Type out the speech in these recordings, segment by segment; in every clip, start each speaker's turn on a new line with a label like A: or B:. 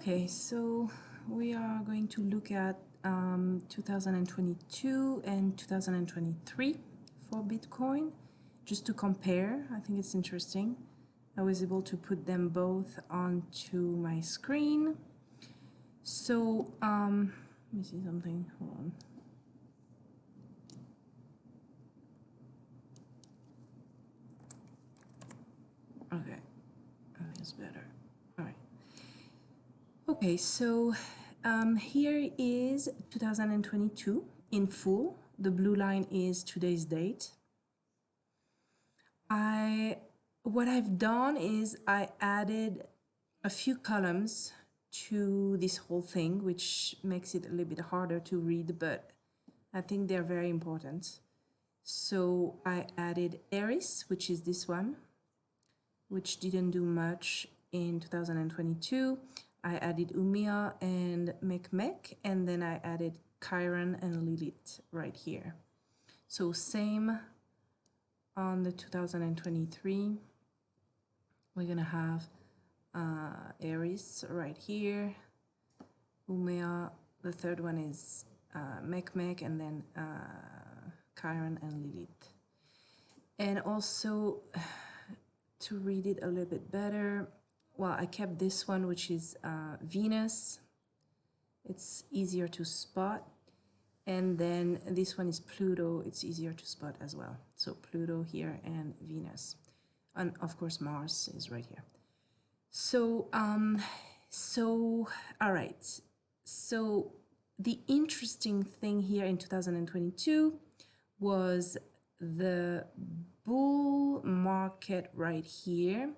A: Okay, so we are going to look at 2022 and 2023 for Bitcoin, just to compare. I think it's interesting. I was able to put them both onto my screen. So, let me see something. Hold on. Okay, I think it's better. All right. Okay, so here is 2022 in full. The blue line is today's date. What I've done is I added a few columns to this whole thing, which makes it a little bit harder to read, but I think they're very important. So I added Eris, which is this one, which didn't do much in 2022. I added Umia and Mekmek, and then I added Chiron and Lilith right here. So same on the 2023. We're gonna have Eris right here, Umia, the third one is Mekmek, and then Chiron and Lilith. And also, to read it a little bit better, well, I kept this one, which is Venus. It's easier to spot. And then this one is Pluto. It's easier to spot as well. So Pluto here and Venus. And of course, Mars is right here. So, all right. So the interesting thing here in 2022 was the bull market right here,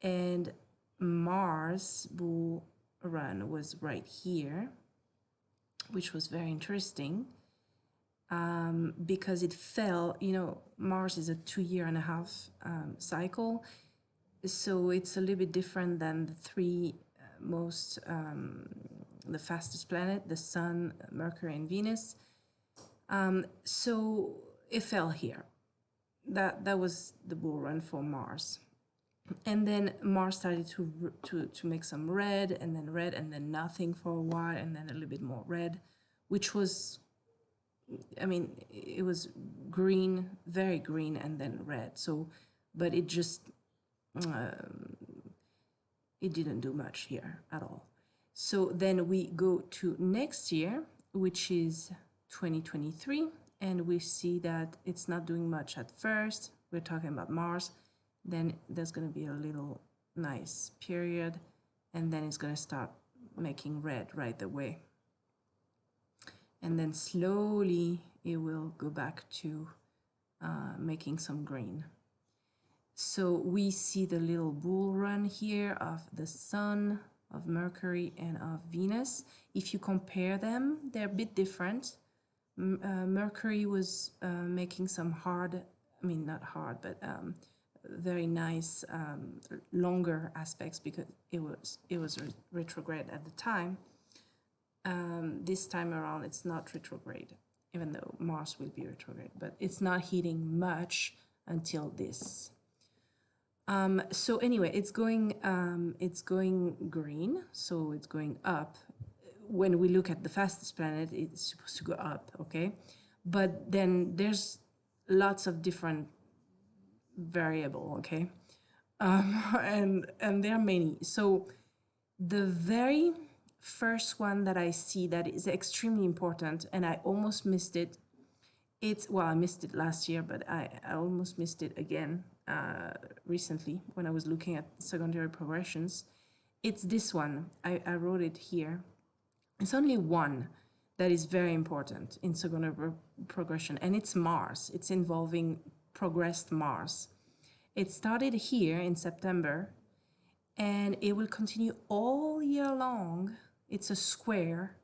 A: and Mars bull run was right here, which was very interesting because it fell. You know, Mars is a 2.5 year cycle, so it's a little bit different than the three most the fastest planet, the Sun, Mercury, and Venus. So it fell here. That was the bull run for Mars. And then Mars started to make some red, and then nothing for a while, and then a little bit more red, which was, I mean, it was green, very green, and then red. So, but it just, it didn't do much here at all. So then we go to next year, which is 2023, and we see that it's not doing much at first. We're talking about Mars. Then there's going to be a little nice period, and then it's going to start making red right away. And then slowly it will go back to making some green. So we see the little bull run here of the Sun, of Mercury, and of Venus. If you compare them, they're a bit different. Mercury was making some hard, I mean, not hard, but very nice longer aspects because it was retrograde at the time. This time around it's not retrograde, even though Mars will be retrograde, but it's not hitting much until this. So anyway, it's going green, so it's going up. When we look at the fastest planet, it's supposed to go up, okay? But then there's lots of different variable, okay? And there are many. So the very first one that I see that is extremely important, and I almost missed it. Well, I missed it last year, but I almost missed it again recently when I was looking at secondary progressions. It's this one. I wrote it here. It's only one that is very important in secondary progression, and it's Mars. It's involving progressed Mars. It started here in September, and it will continue all year long. It's a square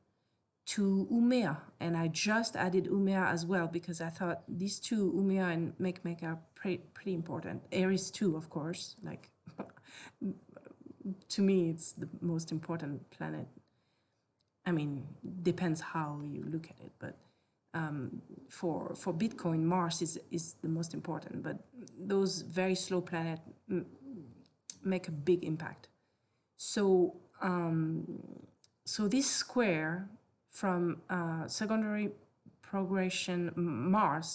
A: to Umea, and I just added Umea as well because I thought these two, Umea and Mekmek, are pretty important. Eris too, of course. Like, to me, it's the most important planet. I mean, depends how you look at it, but for Bitcoin, Mars is the most important. But those very slow planets make a big impact. So So this square from secondary progression Mars,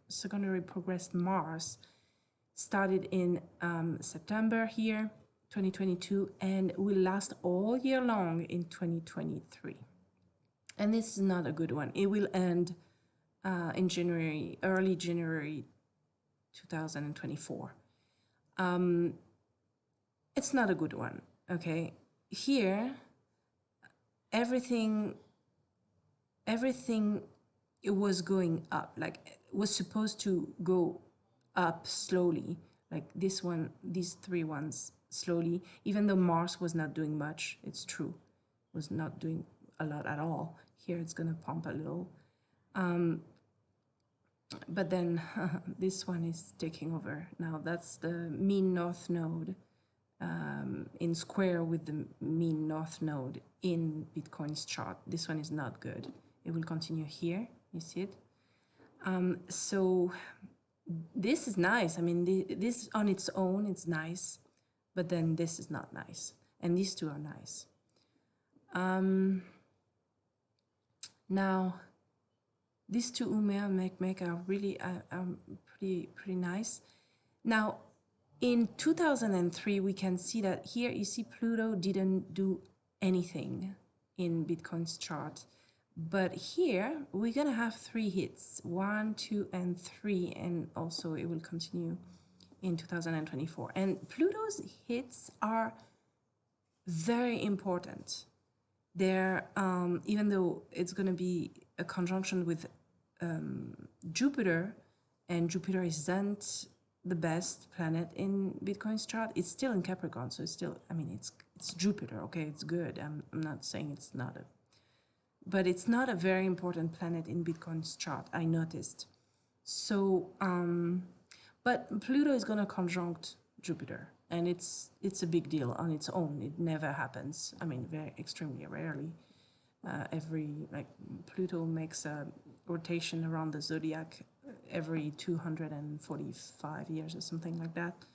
A: secondary progressed Mars, started in September here, 2022, and will last all year long in 2023. And this is not a good one. It will end in January, early January 2024. It's not a good one, okay? Here, everything it was going up, like it was supposed to go up slowly, like this one, these three ones slowly, even though Mars was not doing much. It's true, was not doing a lot at all. Here it's gonna pump a little, but then this one is taking over now. That's the mean north node, in square with the mean north node in Bitcoin's chart. This one is not good. It will continue here, you see it. So this is nice. I mean, this on its own, it's nice, but then this is not nice. And these two are nice. Now, these two Umea make are really pretty nice. Now, in 2003, we can see that here you see Pluto didn't do anything in Bitcoin's chart. But here we're gonna have 3 hits, 1, 2, and 3, and also it will continue in 2024. And Pluto's hits are very important. They're, even though it's gonna be a conjunction with Jupiter, and Jupiter isn't the best planet in Bitcoin's chart, it's still in Capricorn, so it's still, I mean, it's Jupiter, okay, it's good. I'm not saying it's not a, but it's not a very important planet in Bitcoin's chart, I noticed. So, but Pluto is gonna conjunct Jupiter, and it's a big deal on its own. It never happens. I mean, very extremely rarely. Like Pluto makes a rotation around the zodiac every 245 years or something like that.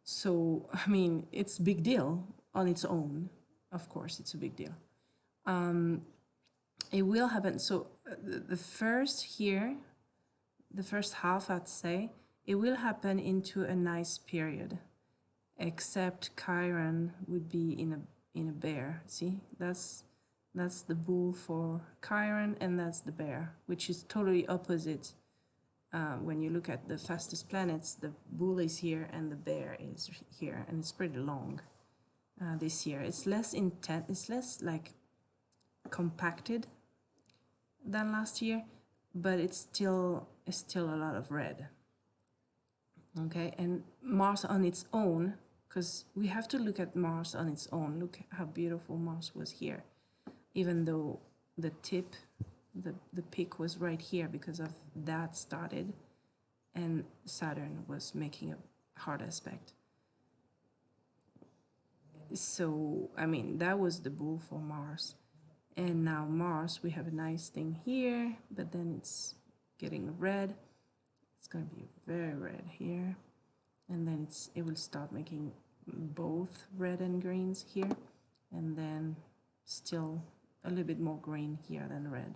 A: So, I mean, it's a big deal on its own. Of course, it's a big deal. It will happen. So the first here, the first half, I'd say, it will happen into a nice period, except Chiron would be in a bear. See, that's the bull for Chiron, and that's the bear, which is totally opposite. When you look at the fastest planets, the bull is here and the bear is here, and it's pretty long this year. It's less intense, it's less like compacted than last year, but it's still a lot of red. Okay, and Mars on its own, because we have to look at Mars on its own. Look how beautiful Mars was here, even though the tip, the peak was right here because of that started, and Saturn was making a hard aspect. So, I mean, that was the bull for Mars. And now Mars, we have a nice thing here, but then it's getting red. It's going to be very red here. And then it will start making both red and greens here. And then still a little bit more green here than red.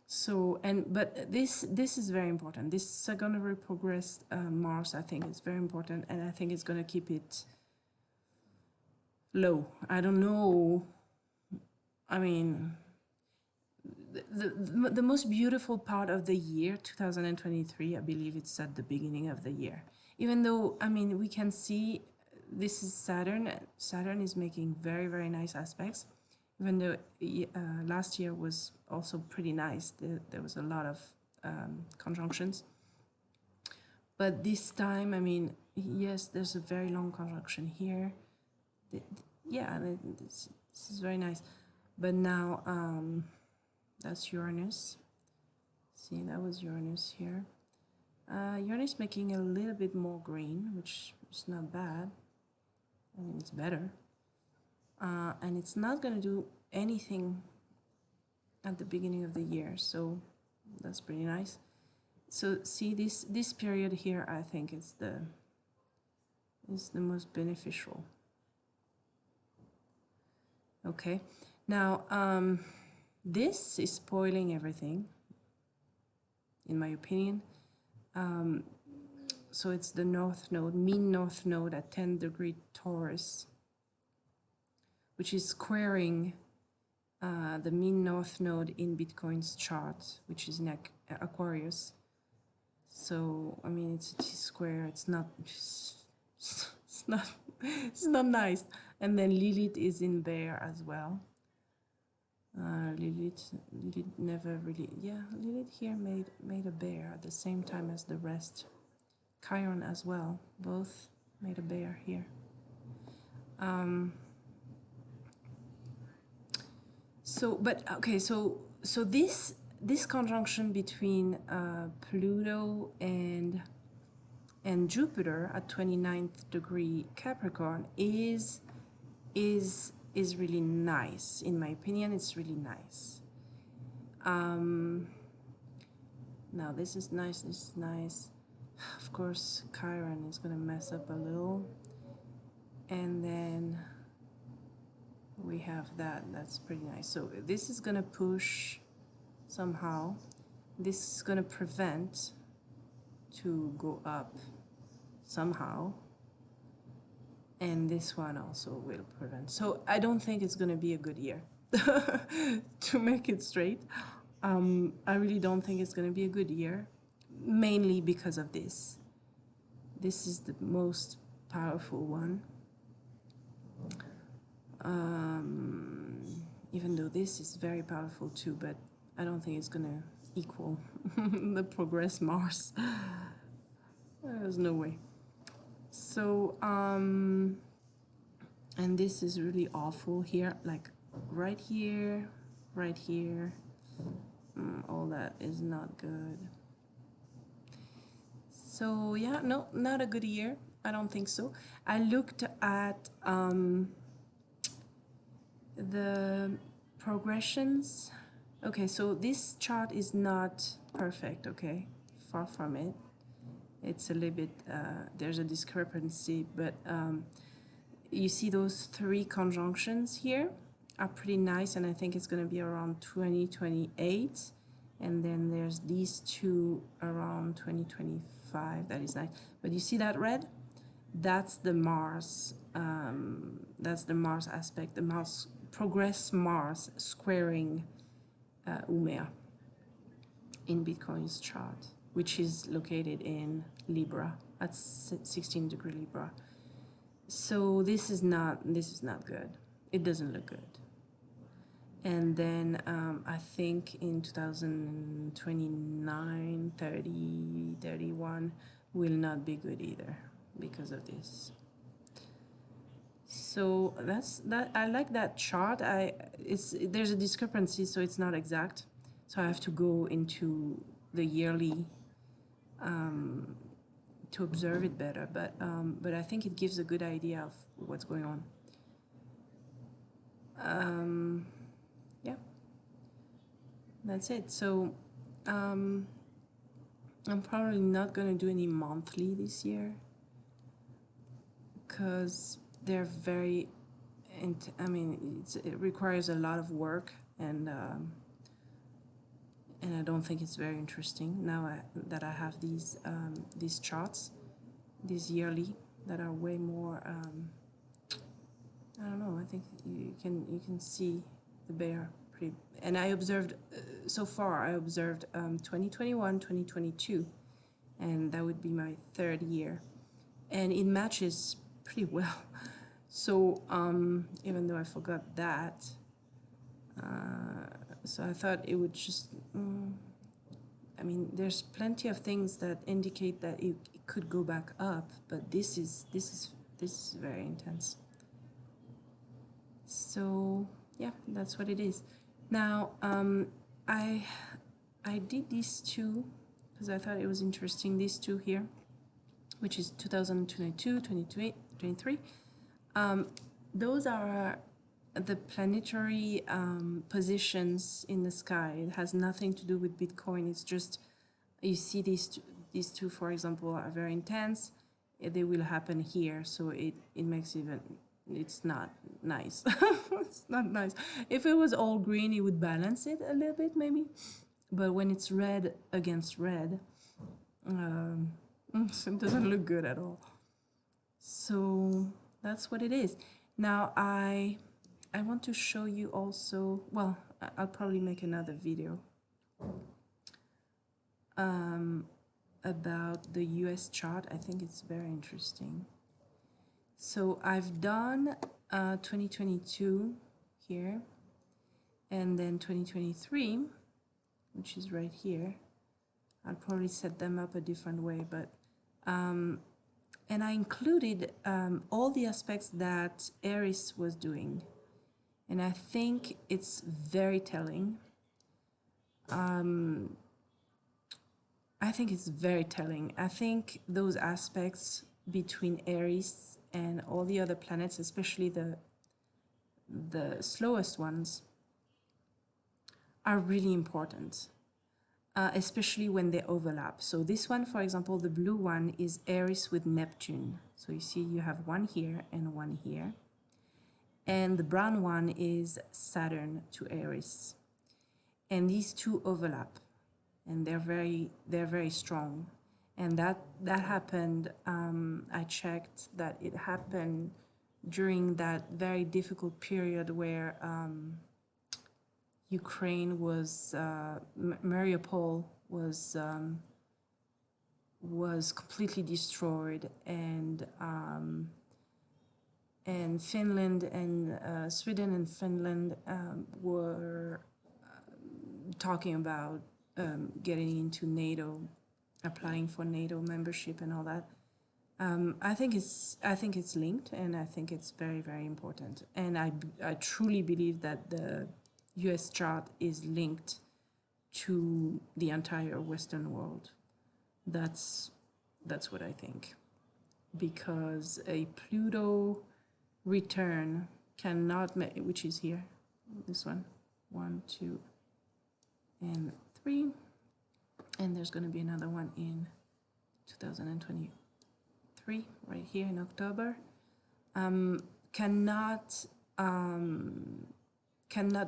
A: So, but this is very important. This secondary progressed Mars, I think, is very important. And I think it's going to keep it low. I don't know. I mean, the most beautiful part of the year, 2023, I believe it's at the beginning of the year. Even though, I mean, we can see this is Saturn. Saturn is making very, very nice aspects. Even though last year was also pretty nice. There was a lot of conjunctions. But this time, I mean, yes, there's a very long conjunction here. Yeah, this is very nice. But now, that's Uranus. See, that was Uranus here. Uranus making a little bit more green, which is not bad. I mean, it's better. And it's not going to do anything at the beginning of the year, so that's pretty nice. So see, this period here, I think is the most beneficial. Okay, now this is spoiling everything, in my opinion. So it's the north node, mean north node at 10° Taurus, which is squaring the mean north node in Bitcoin's chart, which is in Aquarius. So I mean, it's a T-square. It's not it's not nice. And then Lilith is in Bear as well. Lilith never really, yeah, Lilith here made a bear at the same time as the rest. Chiron as well, both made a bear here. So this conjunction between Pluto and Jupiter at 29th degree Capricorn is really nice. In my opinion, it's really nice. Now this is nice, this is nice. Of course, Chiron is going to mess up a little. And then we have that's pretty nice. So this is going to push somehow. This is going to prevent to go up somehow. And this one also will prevent. So I don't think it's going to be a good year. To make it straight, I really don't think it's going to be a good year, mainly because of this. This is the most powerful one. Even though this is very powerful too, but I don't think it's going to equal the progress Mars. There's no way. So, and this is really awful here, like right here, right here. All that is not good. So yeah, no, not a good year. I don't think so. I looked at the progressions. Okay, so this chart is not perfect, okay? Far from it. It's a little bit, there's a discrepancy, but you see those 3 conjunctions here are pretty nice, and I think it's going to be around 2028. And then there's these 2 around 2025. That is nice. But you see that red? That's the Mars. That's the Mars aspect. The Mars progress Mars squaring Umea in Bitcoin's chart, which is located in Libra at 16 degree Libra. So this is not good. It doesn't look good. And then I think in 2029, 30, 31 will not be good either because of this. So that's that. I like that chart. There's a discrepancy, so it's not exact. So I have to go into the yearly to observe it better. But I think it gives a good idea of what's going on. Yeah, that's it. So I'm probably not going to do any monthly this year because they're very, I mean, it requires a lot of work, and I don't think it's very interesting now that I have these charts, these yearly, that are way more. I don't know. I think you can see the bear pretty. And I observed so far. I observed 2021, 2022, and that would be my 3rd year, and it matches pretty well. So even though I forgot that, so I thought it would just. I mean, there's plenty of things that indicate that it could go back up, but this is very intense. So yeah, that's what it is. Now I did these 2 because I thought it was interesting. These 2 here, which is 2022, 23. Those are the planetary positions in the sky. It has nothing to do with Bitcoin. It's just, you see these two, for example, are very intense. They will happen here, so it makes even it's not nice. It's not nice. If it was all green, it would balance it a little bit maybe. But when it's red against red, it doesn't look good at all. So that's what it is. Now I want to show you also, well, I'll probably make another video about the US chart. I think it's very interesting. So I've done 2022 here, and then 2023, which is right here. I'll probably set them up a different way, but and I included all the aspects that Aries was doing, and I think it's very telling. I think it's very telling. I think those aspects between Aries and all the other planets, especially the slowest ones, are really important, especially when they overlap. So this one, for example, the blue one is Aries with Neptune. So you see you have one here and one here. And the brown one is Saturn to Aries. And these two overlap, and they're very strong. And that happened, I checked that it happened during that very difficult period where Ukraine was, Mariupol was completely destroyed, and Finland and Sweden and Finland were talking about getting into NATO, applying for NATO membership and all that. I think it's linked, and I think it's very important. And I truly believe that the U.S. chart is linked to the entire Western world. That's what I think, because a Pluto return cannot, which is here, this one, 1, 2, and 3, and there's going to be another one in 2023 right here in October, cannot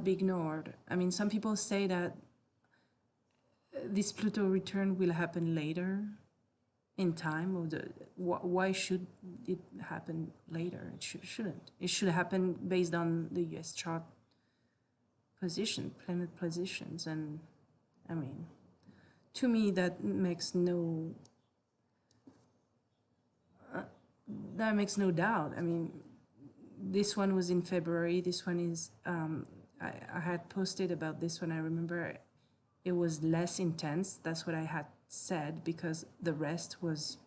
A: be ignored. I mean, some people say that this Pluto return will happen later in time, or why should it happen later? It shouldn't. It should happen based on the US chart position, planet positions, and I mean, to me that makes no doubt. I mean, this one was in February. This one is I had posted about this one. I remember it was less intense. That's what I had said, because the rest was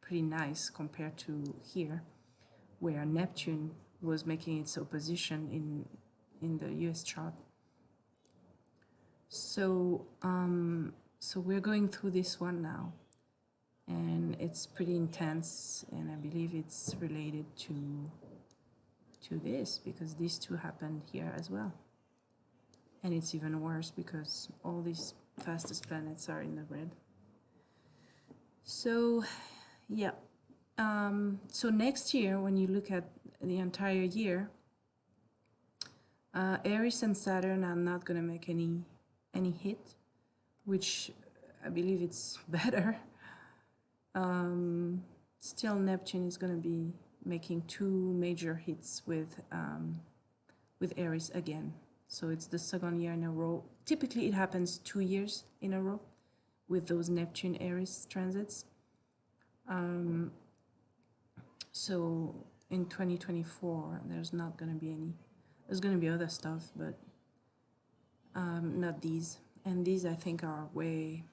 A: pretty nice compared to here, where Neptune was making its opposition in the US chart. So so we're going through this one now, and it's pretty intense, and I believe it's related to this, because these two happened here as well. And it's even worse because all these fastest planets are in the red. So yeah, so next year, when you look at the entire year, Aries and Saturn are not going to make any hit, which I believe it's better. Still, Neptune is going to be making 2 major hits with Aries again. So it's the second year in a row. Typically, it happens 2 years in a row with those Neptune-Aries transits. So in 2024, there's not going to be any. There's going to be other stuff, but not these. And these, I think, are way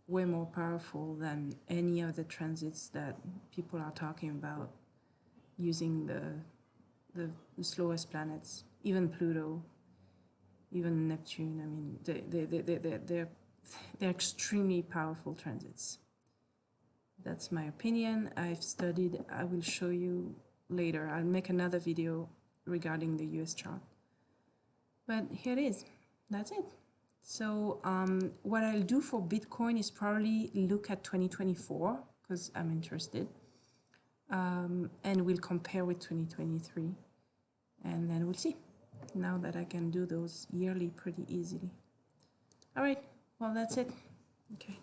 A: more powerful than any of the transits that people are talking about using the slowest planets, even Pluto, even Neptune. I mean, they're extremely powerful transits. That's my opinion. I've studied. I will show you later. I'll make another video regarding the US chart. But here it is. That's it. So what I'll do for Bitcoin is probably look at 2024, because I'm interested, and we'll compare with 2023. and then we'll see. Now that I can do those yearly pretty easily. All right, well, that's it. Okay.